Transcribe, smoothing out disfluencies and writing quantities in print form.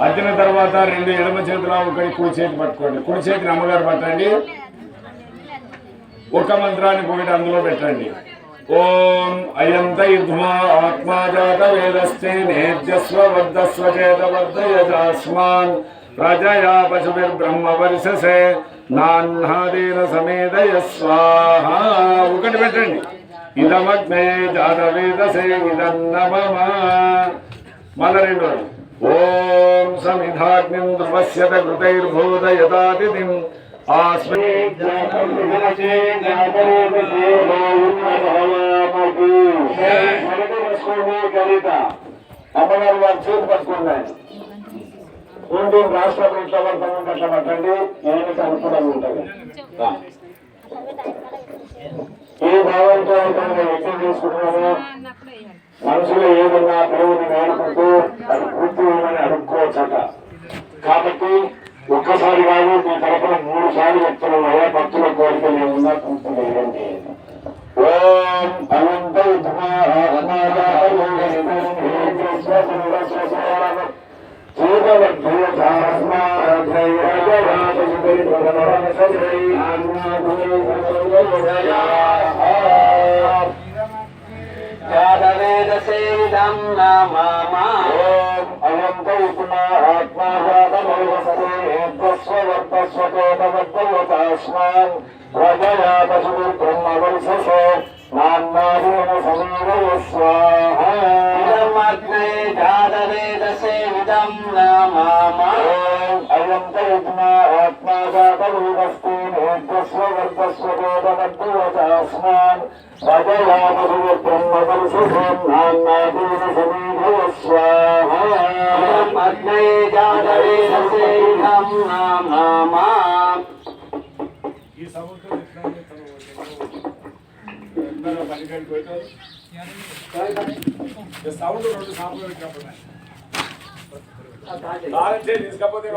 అద్దిన తర్వాత రెండు ఎడమ చేతుల ఒకటి కుడి చేతి పట్టుకోండి. కుడి చేతిని అమ్మగారు పట్టండి. ఒక మంత్రాన్ని ఒకటి అందులో పెట్టండి. ఓం అయంత యుధ్మా ఆత్మాజాత వేదస్తే నేర్జస్వ వర్ధస్వ చేత వర్ధయజాస్మాన్ ప్రజయా పశుభిర్బ్రహ్మ వర్షసే నాన్నాదీన సమేదయ స్వాహ. ఒకటి పెట్టండి. ఇదమగ్నే జాత వేదసే ఇదన్నమమ. మళ్ళా రెండు. ఓం సమిధాగ్నిం ధ్రువస్యత కృతైర్భూతయతాతిథిం ఆస్మే అమ్మగారు వారి చేతి పట్టుకున్నాయి. ఏంటి రాష్ట్ర ప్రభుత్వం అట్లా పట్టండి. ఏమైనా అనుకూలంగా ఉంటుంది. ఏ భావంతో వ్యక్తం చేసుకుంటున్నామో మనసులో ఏదన్నా దేవుని వేడుకుంటూ అది పూర్తి ఏమని అడుక్కోవచ్చట. కాబట్టి ఒక్కసారి కాదు మీ తరఫున 3 సార్లు చెప్తున్నాం. అయ్యా భక్తుల కోరికలు ఏమన్నా పూర్తి చేయండి. ఓం అనంత వేదసేదం నమః. ఓం అనంత ఆత్మాస్మాన్ ప్రజయా పశుభిర్బ్రహ్మ వర్షసే నాన్నాదీన సమేదయ స్వాహ. ఇదమగ్నే జాతవేదసేదం నమః. ఓం అనంత ఆత్మాజాత వేదస్తే నేర్జస్వ వర్ధస్వ చేత వర్ధయజాస్మాన్ ప్రజయా పశుభిర్బ్రహ్మ వర్షసే నాన్నాదీన సమేదయ స్వాహ. ఇదమగ్నే జాతవేదసేదం నమః. ఈ సముద్రం పనికాడికి పోయినారు. సౌండ్ 2 సార్లు పెట్టినప్పుడు తీసుకపోతే